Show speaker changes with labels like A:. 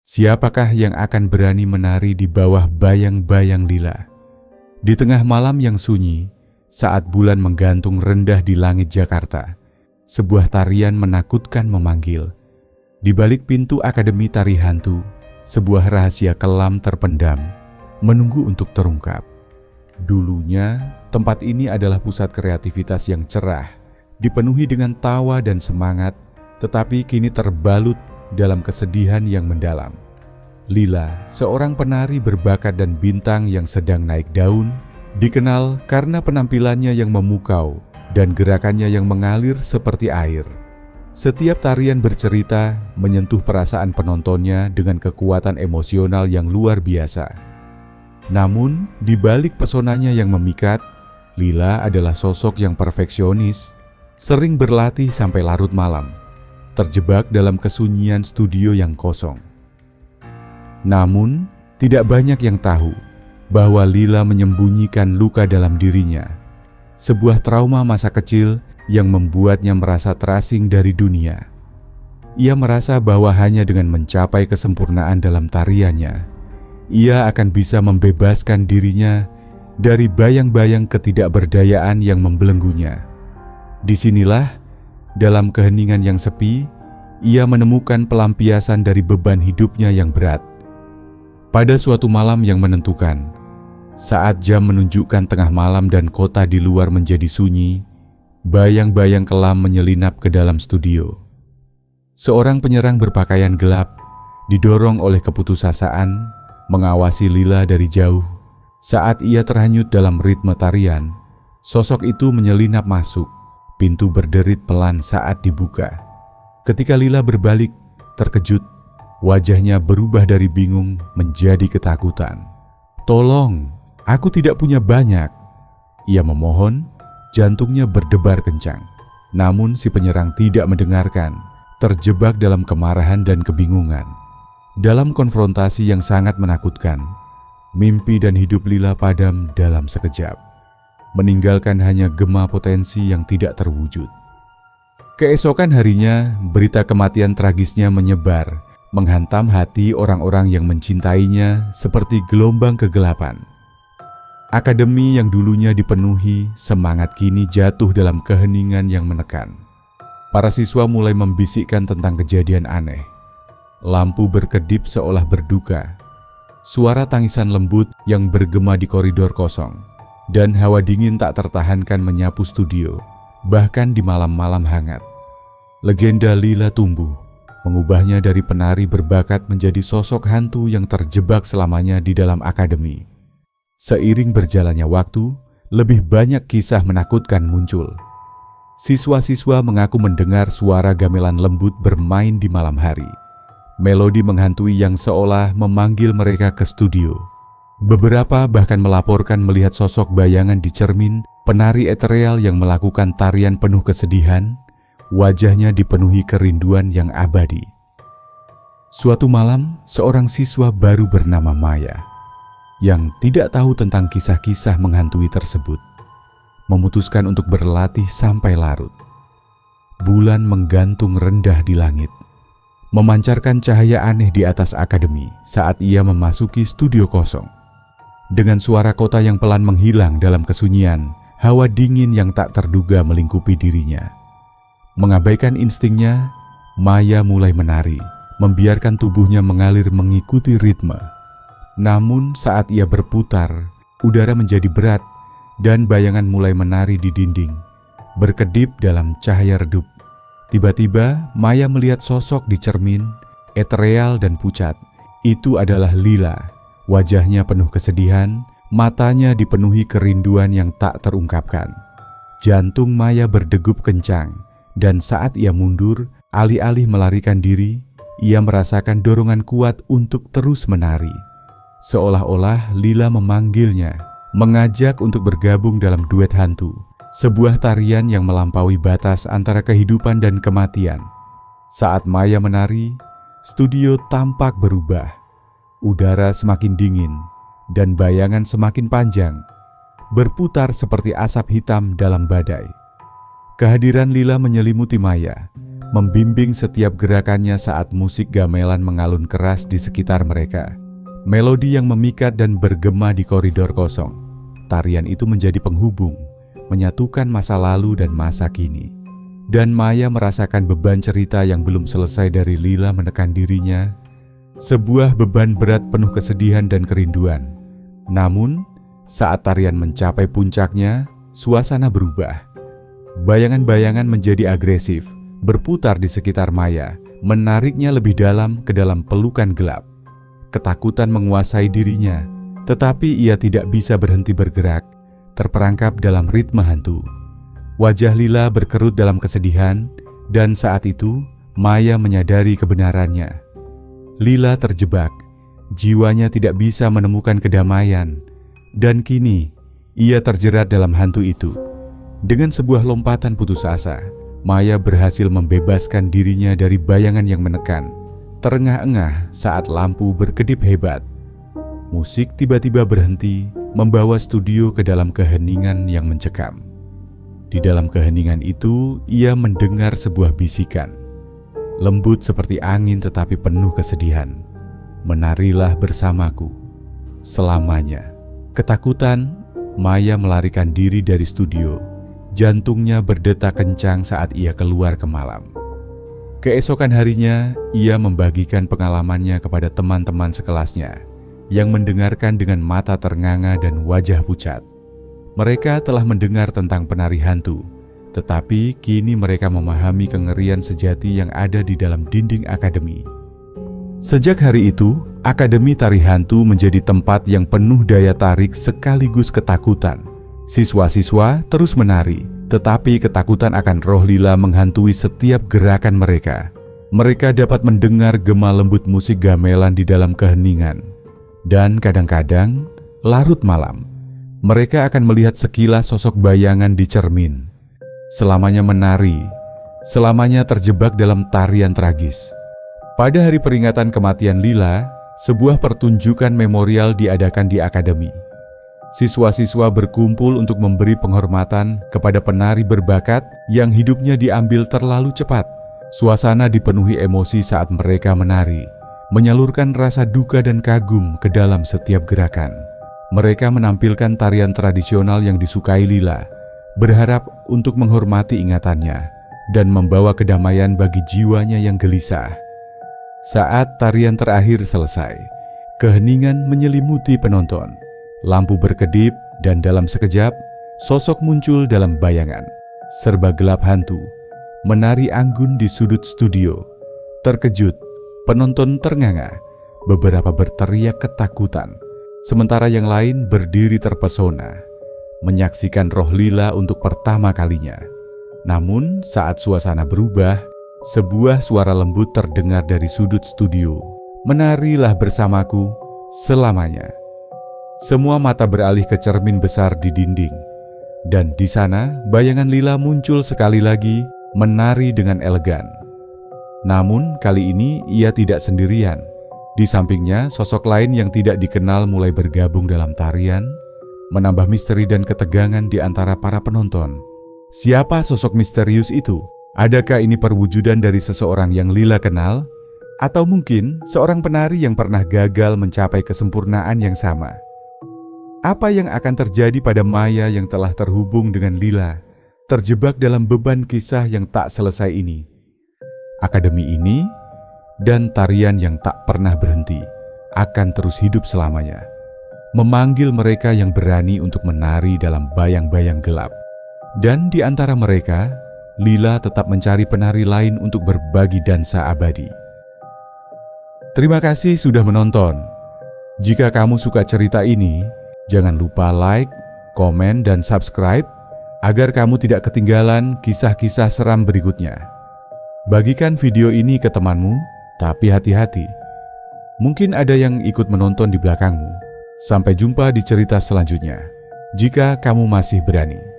A: Siapakah yang akan berani menari di bawah bayang-bayang lila? Di tengah malam yang sunyi, saat bulan menggantung rendah di langit Jakarta, sebuah tarian menakutkan memanggil. Di balik pintu Akademi Tari Hantu, sebuah rahasia kelam terpendam, menunggu untuk terungkap. Dulunya, tempat ini adalah pusat kreativitas yang cerah, dipenuhi dengan tawa dan semangat, tetapi kini terbalut dalam kesedihan yang mendalam. Lila, seorang penari berbakat dan bintang yang sedang naik daun, dikenal karena penampilannya yang memukau dan gerakannya yang mengalir seperti air. Setiap tarian bercerita menyentuh perasaan penontonnya dengan kekuatan emosional yang luar biasa. Namun, di balik pesonanya yang memikat, Lila adalah sosok yang perfeksionis, sering berlatih sampai larut malam, terjebak dalam kesunyian studio yang kosong. Namun, tidak banyak yang tahu bahwa Lila menyembunyikan luka dalam dirinya, sebuah trauma masa kecil yang membuatnya merasa terasing dari dunia. Ia merasa bahwa hanya dengan mencapai kesempurnaan dalam tariannya, ia akan bisa membebaskan dirinya dari bayang-bayang ketidakberdayaan yang membelenggunya. Disinilah, dalam keheningan yang sepi, ia menemukan pelampiasan dari beban hidupnya yang berat. Pada suatu malam yang menentukan, saat jam menunjukkan tengah malam dan kota di luar menjadi sunyi, bayang-bayang kelam menyelinap ke dalam studio. Seorang penyerang berpakaian gelap, didorong oleh keputusasaan, mengawasi Lila dari jauh. Saat ia terhanyut dalam ritme tarian, sosok itu menyelinap masuk. Pintu berderit pelan saat dibuka. Ketika Lila berbalik, terkejut, wajahnya berubah dari bingung menjadi ketakutan. "Tolong, aku tidak punya banyak," ia memohon. Jantungnya berdebar kencang. Namun si penyerang tidak mendengarkan, terjebak dalam kemarahan dan kebingungan. Dalam konfrontasi yang sangat menakutkan, mimpi dan hidup Lila padam dalam sekejap, meninggalkan hanya gema potensi yang tidak terwujud. Keesokan harinya, berita kematian tragisnya menyebar, menghantam hati orang-orang yang mencintainya seperti gelombang kegelapan. Akademi yang dulunya dipenuhi semangat kini jatuh dalam keheningan yang menekan. Para siswa mulai membisikkan tentang kejadian aneh. Lampu berkedip seolah berduka. Suara tangisan lembut yang bergema di koridor kosong. Dan hawa dingin tak tertahankan menyapu studio, bahkan di malam-malam hangat. Legenda Lila tumbuh, mengubahnya dari penari berbakat menjadi sosok hantu yang terjebak selamanya di dalam akademi. Seiring berjalannya waktu, lebih banyak kisah menakutkan muncul. Siswa-siswa mengaku mendengar suara gamelan lembut bermain di malam hari. Melodi menghantui yang seolah memanggil mereka ke studio. Beberapa bahkan melaporkan melihat sosok bayangan di cermin penari etereal yang melakukan tarian penuh kesedihan, wajahnya dipenuhi kerinduan yang abadi. Suatu malam, seorang siswa baru bernama Maya, yang tidak tahu tentang kisah-kisah menghantui tersebut, memutuskan untuk berlatih sampai larut. Bulan menggantung rendah di langit, memancarkan cahaya aneh di atas akademi saat ia memasuki studio kosong. Dengan suara kota yang pelan menghilang dalam kesunyian, hawa dingin yang tak terduga melingkupi dirinya. Mengabaikan instingnya, Maya mulai menari, membiarkan tubuhnya mengalir mengikuti ritme. Namun saat ia berputar, udara menjadi berat dan bayangan mulai menari di dinding, berkedip dalam cahaya redup. Tiba-tiba Maya melihat sosok di cermin, etereal dan pucat. Itu adalah Lila. Wajahnya penuh kesedihan, matanya dipenuhi kerinduan yang tak terungkapkan. Jantung Maya berdegup kencang, dan saat ia mundur, alih-alih melarikan diri, ia merasakan dorongan kuat untuk terus menari. Seolah-olah Lila memanggilnya, mengajak untuk bergabung dalam duet hantu, sebuah tarian yang melampaui batas antara kehidupan dan kematian. Saat Maya menari, studio tampak berubah. Udara semakin dingin, dan bayangan semakin panjang, berputar seperti asap hitam dalam badai. Kehadiran Lila menyelimuti Maya, membimbing setiap gerakannya saat musik gamelan mengalun keras di sekitar mereka. Melodi yang memikat dan bergema di koridor kosong. Tarian itu menjadi penghubung, menyatukan masa lalu dan masa kini. Dan Maya merasakan beban cerita yang belum selesai dari Lila menekan dirinya, sebuah beban berat penuh kesedihan dan kerinduan. Namun, saat tarian mencapai puncaknya, suasana berubah. Bayangan-bayangan menjadi agresif, berputar di sekitar Maya, menariknya lebih dalam ke dalam pelukan gelap. Ketakutan menguasai dirinya, tetapi ia tidak bisa berhenti bergerak, terperangkap dalam ritme hantu. Wajah Lila berkerut dalam kesedihan, dan saat itu Maya menyadari kebenarannya. Lila terjebak, jiwanya tidak bisa menemukan kedamaian, dan kini ia terjerat dalam hantu itu. Dengan sebuah lompatan putus asa, Maya berhasil membebaskan dirinya dari bayangan yang menekan. Terengah-engah saat lampu berkedip hebat. Musik tiba-tiba berhenti, membawa studio ke dalam keheningan yang mencekam. Di dalam keheningan itu, ia mendengar sebuah bisikan. Lembut seperti angin tetapi penuh kesedihan. Menarilah bersamaku selamanya. Ketakutan, Maya melarikan diri dari studio. Jantungnya berdetak kencang saat ia keluar ke malam. Keesokan harinya, ia membagikan pengalamannya kepada teman-teman sekelasnya yang mendengarkan dengan mata ternganga dan wajah pucat. Mereka telah mendengar tentang penari hantu, tetapi kini mereka memahami kengerian sejati yang ada di dalam dinding akademi. Sejak hari itu, Akademi Tari Hantu menjadi tempat yang penuh daya tarik sekaligus ketakutan. Siswa-siswa terus menari, tetapi ketakutan akan roh Lila menghantui setiap gerakan mereka. Mereka dapat mendengar gema lembut musik gamelan di dalam keheningan. Dan kadang-kadang, larut malam, mereka akan melihat sekilas sosok bayangan di cermin. Selamanya menari, selamanya terjebak dalam tarian tragis. Pada hari peringatan kematian Lila, sebuah pertunjukan memorial diadakan di akademi. Siswa-siswa berkumpul untuk memberi penghormatan kepada penari berbakat yang hidupnya diambil terlalu cepat. Suasana dipenuhi emosi saat mereka menari, menyalurkan rasa duka dan kagum ke dalam setiap gerakan. Mereka menampilkan tarian tradisional yang disukai Lila, berharap untuk menghormati ingatannya dan membawa kedamaian bagi jiwanya yang gelisah. Saat tarian terakhir selesai, keheningan menyelimuti penonton. Lampu berkedip dan dalam sekejap, sosok muncul dalam bayangan. Serba gelap hantu, menari anggun di sudut studio. Terkejut, penonton ternganga, beberapa berteriak ketakutan. Sementara yang lain berdiri terpesona, menyaksikan roh Lila untuk pertama kalinya. Namun saat suasana berubah, sebuah suara lembut terdengar dari sudut studio. Menarilah bersamaku selamanya. Semua mata beralih ke cermin besar di dinding. Dan di sana bayangan Lila muncul sekali lagi, menari dengan elegan. Namun kali ini ia tidak sendirian. Di sampingnya, sosok lain yang tidak dikenal mulai bergabung dalam tarian, menambah misteri dan ketegangan di antara para penonton. Siapa sosok misterius itu? Adakah ini perwujudan dari seseorang yang Lila kenal? Atau mungkin seorang penari yang pernah gagal mencapai kesempurnaan yang sama? Apa yang akan terjadi pada Maya yang telah terhubung dengan Lila, terjebak dalam beban kisah yang tak selesai ini? Akademi ini dan tarian yang tak pernah berhenti akan terus hidup selamanya, memanggil mereka yang berani untuk menari dalam bayang-bayang gelap. Dan di antara mereka, Lila tetap mencari penari lain untuk berbagi dansa abadi. Terima kasih sudah menonton. Jika kamu suka cerita ini, jangan lupa like, komen, dan subscribe agar kamu tidak ketinggalan kisah-kisah seram berikutnya. Bagikan video ini ke temanmu, tapi hati-hati. Mungkin ada yang ikut menonton di belakangmu. Sampai jumpa di cerita selanjutnya, jika kamu masih berani.